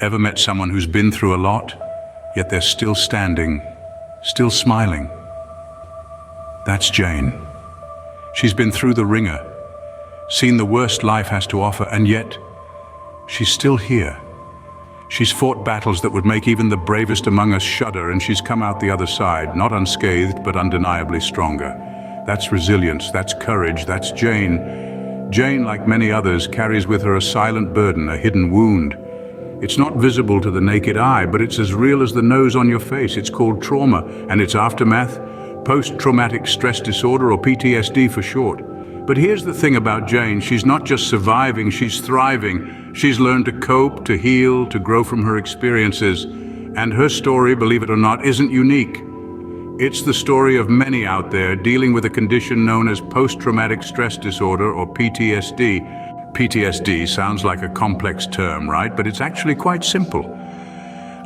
Ever met someone who's been through a lot, yet they're still standing, still smiling? That's Jane. She's been through the ringer, seen the worst life has to offer, and yet she's still here. She's fought battles that would make even the bravest among us shudder, and she's come out the other side, not unscathed, but undeniably stronger. That's resilience, that's courage, that's Jane. Jane, like many others, carries with her a silent burden, a hidden wound. It's not visible to the naked eye, but it's as real as the nose on your face. It's called trauma, and its aftermath, post-traumatic stress disorder, or PTSD for short. But here's the thing about Jane, she's not just surviving, she's thriving. She's learned to cope, to heal, to grow from her experiences. And her story, believe it or not, isn't unique. It's the story of many out there dealing with a condition known as post-traumatic stress disorder, or PTSD. PTSD sounds like a complex term, right? But it's actually quite simple.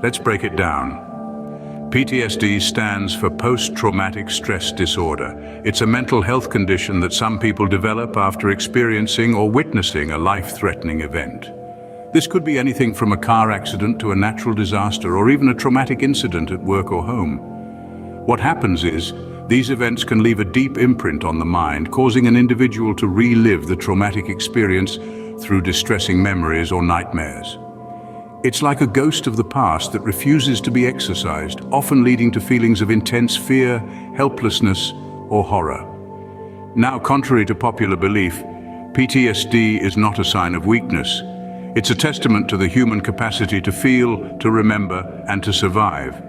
Let's break it down. PTSD stands for post-traumatic stress disorder. It's a mental health condition that some people develop after experiencing or witnessing a life-threatening event. This could be anything from a car accident to a natural disaster, or even a traumatic incident at work or home. What happens is, these events can leave a deep imprint on the mind, causing an individual to relive the traumatic experience through distressing memories or nightmares. It's like a ghost of the past that refuses to be exorcised, often leading to feelings of intense fear, helplessness, or horror. Now, contrary to popular belief, PTSD is not a sign of weakness. It's a testament to the human capacity to feel, to remember, and to survive.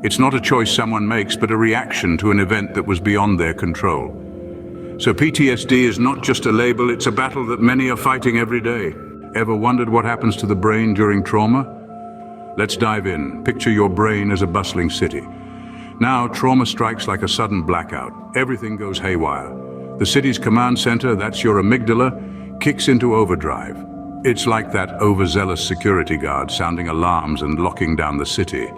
It's not a choice someone makes, but a reaction to an event that was beyond their control. So PTSD is not just a label, it's a battle that many are fighting every day. Ever wondered what happens to the brain during trauma? Let's dive in. Picture your brain as a bustling city. Now, trauma strikes like a sudden blackout. Everything goes haywire. The city's command center, that's your amygdala, kicks into overdrive. It's like that overzealous security guard sounding alarms and locking down the city.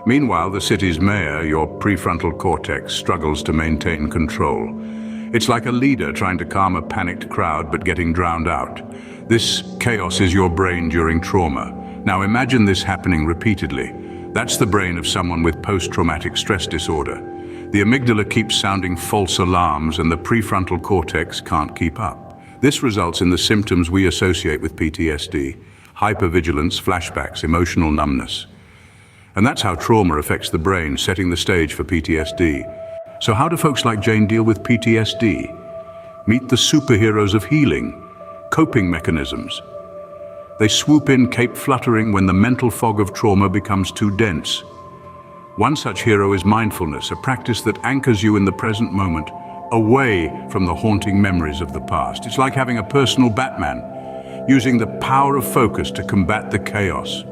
Meanwhile, the city's mayor, your prefrontal cortex, struggles to maintain control. It's like a leader trying to calm a panicked crowd but getting drowned out. This chaos is your brain during trauma. Now imagine this happening repeatedly. That's the brain of someone with post-traumatic stress disorder. The amygdala keeps sounding false alarms and the prefrontal cortex can't keep up. This results in the symptoms we associate with PTSD: hypervigilance, flashbacks, emotional numbness. And that's how trauma affects the brain, setting the stage for PTSD. So how do folks like Jane deal with PTSD? Meet the superheroes of healing, coping mechanisms. They swoop in cape fluttering when the mental fog of trauma becomes too dense. One such hero is mindfulness, a practice that anchors you in the present moment, away from the haunting memories of the past. It's like having a personal Batman, using the power of focus to combat the chaos.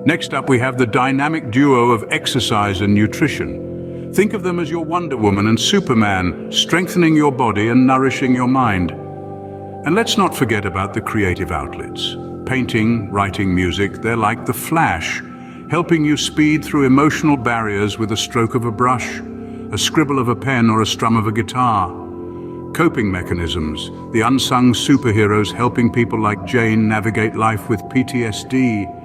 Next up, we have the dynamic duo of exercise and nutrition. Think of them as your Wonder Woman and Superman, strengthening your body and nourishing your mind. And let's not forget about the creative outlets. Painting, writing, music, they're like the Flash, helping you speed through emotional barriers with a stroke of a brush, a scribble of a pen, or a strum of a guitar. Coping mechanisms, the unsung superheroes helping people like Jane navigate life with PTSD.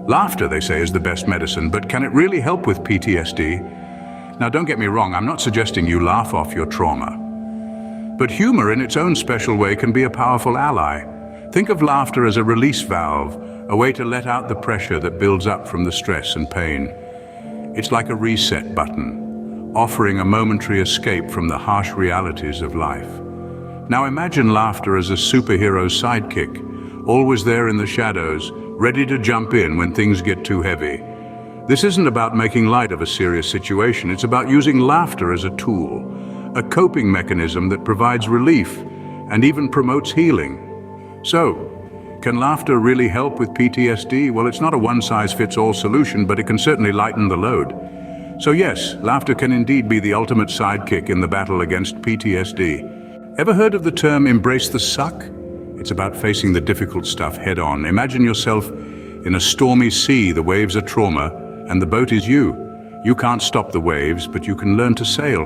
Laughter, they say, is the best medicine, but can it really help with PTSD? Now, don't get me wrong, I'm not suggesting you laugh off your trauma. But humor in its own special way can be a powerful ally. Think of laughter as a release valve, a way to let out the pressure that builds up from the stress and pain. It's like a reset button, offering a momentary escape from the harsh realities of life. Now imagine laughter as a superhero's sidekick, always there in the shadows, ready to jump in when things get too heavy. This isn't about making light of a serious situation, it's about using laughter as a tool, a coping mechanism that provides relief and even promotes healing. So, can laughter really help with PTSD? Well, it's not a one-size-fits-all solution, but it can certainly lighten the load. So yes, laughter can indeed be the ultimate sidekick in the battle against PTSD. Ever heard of the term embrace the suck? It's about facing the difficult stuff head-on. Imagine yourself in a stormy sea, the waves are trauma, and the boat is you. You can't stop the waves, but you can learn to sail.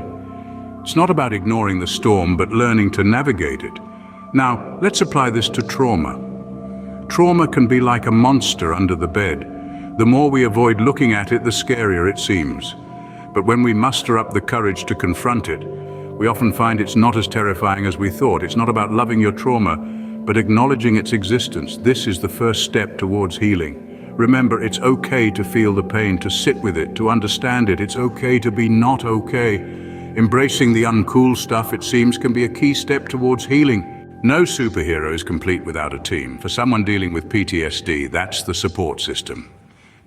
It's not about ignoring the storm, but learning to navigate it. Now, let's apply this to trauma. Trauma can be like a monster under the bed, The more we avoid looking at it, the scarier it seems. But when we muster up the courage to confront it, we often find it's not as terrifying as we thought. It's not about loving your trauma, but acknowledging its existence. This is the first step towards healing. Remember, it's okay to feel the pain, to sit with it, to understand it. It's okay to be not okay. Embracing the uncool stuff, it seems, can be a key step towards healing. No superhero is complete without a team. For someone dealing with PTSD, that's the support system.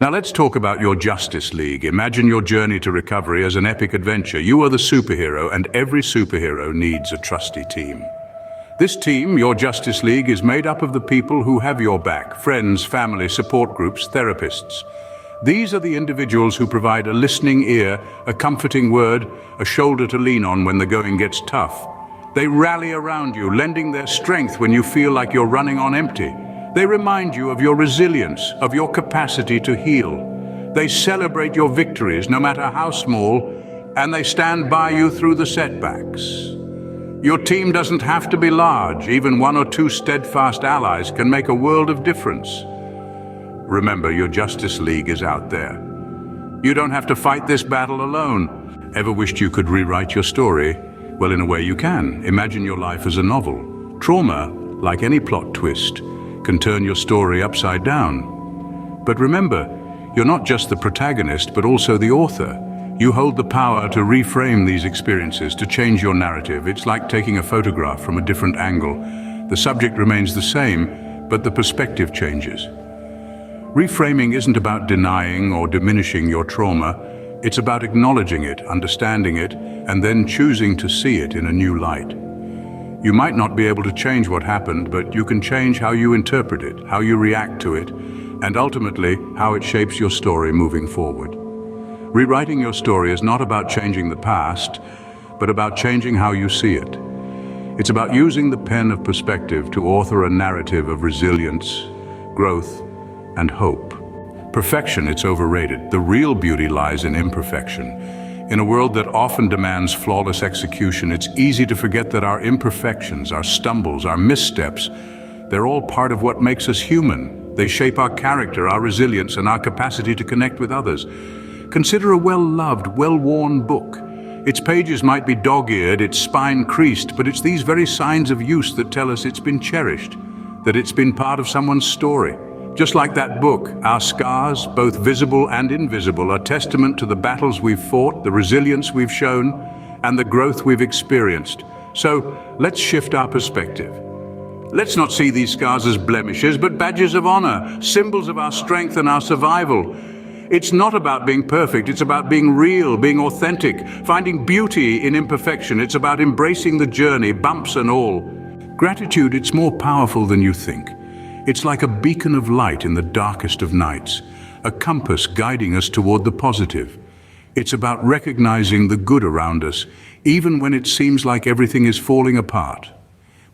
Now let's talk about your Justice League. Imagine your journey to recovery as an epic adventure. You are the superhero, and every superhero needs a trusty team. This team, your Justice League, is made up of the people who have your back: friends, family, support groups, therapists. These are the individuals who provide a listening ear, a comforting word, a shoulder to lean on when the going gets tough. They rally around you, lending their strength when you feel like you're running on empty. They remind you of your resilience, of your capacity to heal. They celebrate your victories, no matter how small, and they stand by you through the setbacks. Your team doesn't have to be large. Even one or two steadfast allies can make a world of difference. Remember, your Justice League is out there. You don't have to fight this battle alone. Ever wished you could rewrite your story? Well, in a way you can. Imagine your life as a novel. Trauma, like any plot twist, can turn your story upside down. But remember, you're not just the protagonist, but also the author. You hold the power to reframe these experiences, to change your narrative. It's like taking a photograph from a different angle. The subject remains the same, but the perspective changes. Reframing isn't about denying or diminishing your trauma. It's about acknowledging it, understanding it, and then choosing to see it in a new light. You might not be able to change what happened, but you can change how you interpret it, how you react to it, and ultimately how it shapes your story moving forward. Rewriting your story is not about changing the past, but about changing how you see it. It's about using the pen of perspective to author a narrative of resilience, growth, and hope. Perfection, it's overrated. The real beauty lies in imperfection. In a world that often demands flawless execution, it's easy to forget that our imperfections, our stumbles, our missteps, they're all part of what makes us human. They shape our character, our resilience, and our capacity to connect with others. Consider a well-loved, well-worn book. Its pages might be dog-eared, its spine creased, but it's these very signs of use that tell us it's been cherished, that it's been part of someone's story. Just like that book, our scars, both visible and invisible, are testament to the battles we've fought, the resilience we've shown, and the growth we've experienced. So let's shift our perspective. Let's not see these scars as blemishes, but badges of honor, symbols of our strength and our survival. It's not about being perfect, it's about being real, being authentic, finding beauty in imperfection. It's about embracing the journey, bumps and all. Gratitude, it's more powerful than you think. It's like a beacon of light in the darkest of nights, a compass guiding us toward the positive. It's about recognizing the good around us, even when it seems like everything is falling apart.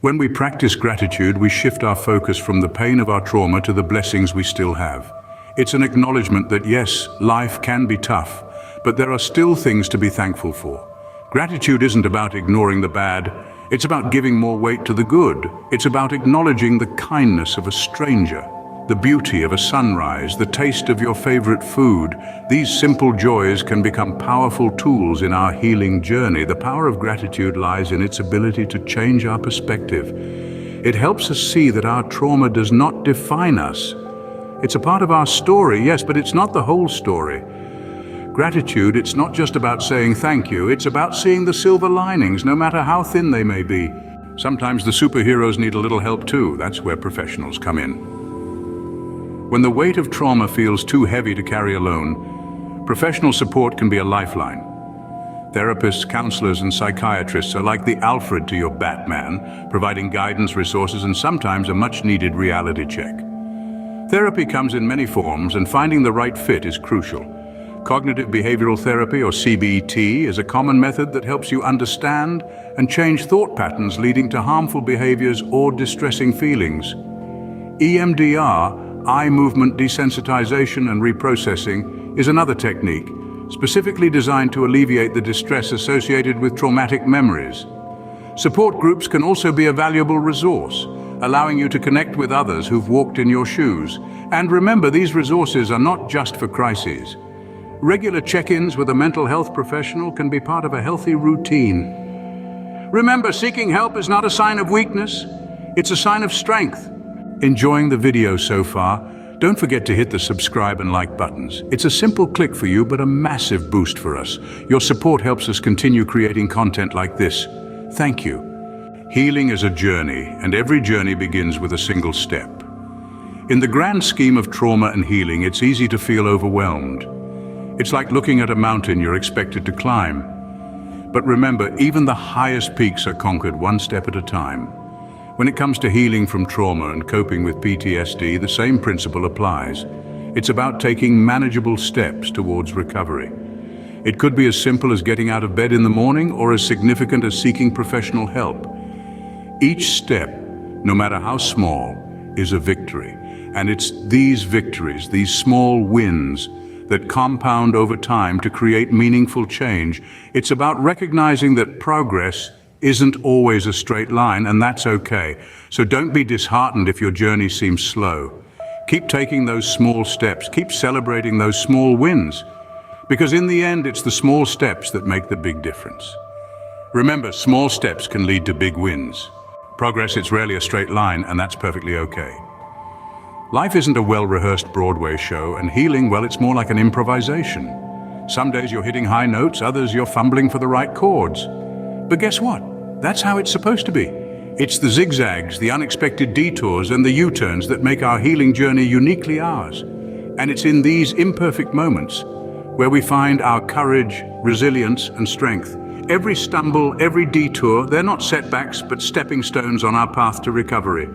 When we practice gratitude, we shift our focus from the pain of our trauma to the blessings we still have. It's an acknowledgement that yes, life can be tough, but there are still things to be thankful for. Gratitude isn't about ignoring the bad, it's about giving more weight to the good. It's about acknowledging the kindness of a stranger, the beauty of a sunrise, the taste of your favorite food. These simple joys can become powerful tools in our healing journey. The power of gratitude lies in its ability to change our perspective. It helps us see that our trauma does not define us. It's a part of our story, yes, but it's not the whole story. Gratitude, it's not just about saying thank you, it's about seeing the silver linings, no matter how thin they may be. Sometimes the superheroes need a little help too. That's where professionals come in. When the weight of trauma feels too heavy to carry alone, professional support can be a lifeline. Therapists, counselors, and psychiatrists are like the Alfred to your Batman, providing guidance, resources, and sometimes a much-needed reality check. Therapy comes in many forms, and finding the right fit is crucial. Cognitive behavioral therapy, or CBT, is a common method that helps you understand and change thought patterns leading to harmful behaviors or distressing feelings. EMDR, eye movement desensitization and reprocessing, is another technique, specifically designed to alleviate the distress associated with traumatic memories. Support groups can also be a valuable resource. allowing you to connect with others who've walked in your shoes. And remember, these resources are not just for crises. Regular check-ins with a mental health professional can be part of a healthy routine. Remember, seeking help is not a sign of weakness, it's a sign of strength. Enjoying the video so far? Don't forget to hit the subscribe and like buttons. It's a simple click for you, but a massive boost for us. Your support helps us continue creating content like this. Thank you. Healing is a journey, and every journey begins with a single step. In the grand scheme of trauma and healing, it's easy to feel overwhelmed. It's like looking at a mountain you're expected to climb. But remember, even the highest peaks are conquered one step at a time. When it comes to healing from trauma and coping with PTSD, the same principle applies. It's about taking manageable steps towards recovery. It could be as simple as getting out of bed in the morning or as significant as seeking professional help. Each step, no matter how small, is a victory. And it's these victories, these small wins, that compound over time to create meaningful change. It's about recognizing that progress isn't always a straight line, and that's okay. So don't be disheartened if your journey seems slow. Keep taking those small steps, keep celebrating those small wins, because in the end, it's the small steps that make the big difference. Remember, small steps can lead to big wins. Progress, it's rarely a straight line, and that's perfectly okay. Life isn't a well-rehearsed Broadway show, and healing, well, it's more like an improvisation. Some days you're hitting high notes, others you're fumbling for the right chords. But guess what? That's how it's supposed to be. It's the zigzags, the unexpected detours, and the U-turns that make our healing journey uniquely ours. And it's in these imperfect moments where we find our courage, resilience, and strength. Every stumble, every detour, they're not setbacks, but stepping stones on our path to recovery.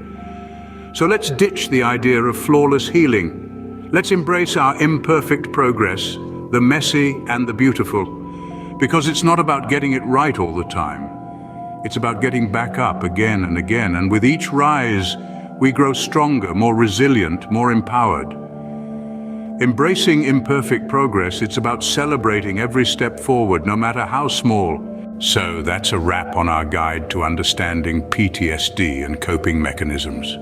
So let's ditch the idea of flawless healing. Let's embrace our imperfect progress, the messy and the beautiful, because it's not about getting it right all the time. It's about getting back up again and again, and with each rise, we grow stronger, more resilient, more empowered. Embracing imperfect progress, it's about celebrating every step forward, no matter how small. So that's a wrap on our guide to understanding PTSD and coping mechanisms.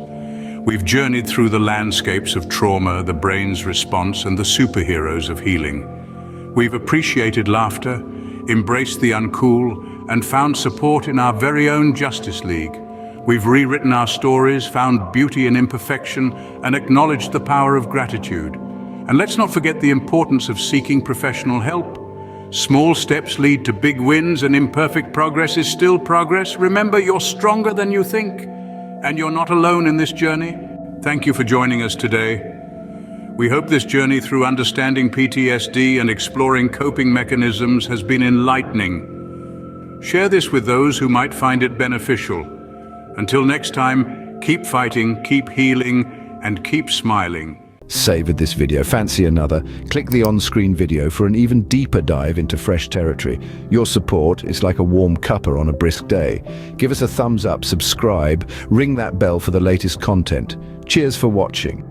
We've journeyed through the landscapes of trauma, the brain's response, and the superheroes of healing. We've appreciated laughter, embraced the uncool, and found support in our very own Justice League. We've rewritten our stories, found beauty in imperfection, and acknowledged the power of gratitude. And let's not forget the importance of seeking professional help. Small steps lead to big wins, and imperfect progress is still progress. Remember, you're stronger than you think, and you're not alone in this journey. Thank you for joining us today. We hope this journey through understanding PTSD and exploring coping mechanisms has been enlightening. Share this with those who might find it beneficial. Until next time, keep fighting, keep healing, and keep smiling. Savored this video? Fancy another? Click the on-screen video for an even deeper dive into fresh territory. Your support is like a warm cuppa on a brisk day. Give us a thumbs up, subscribe, ring that bell for the latest content. Cheers for watching.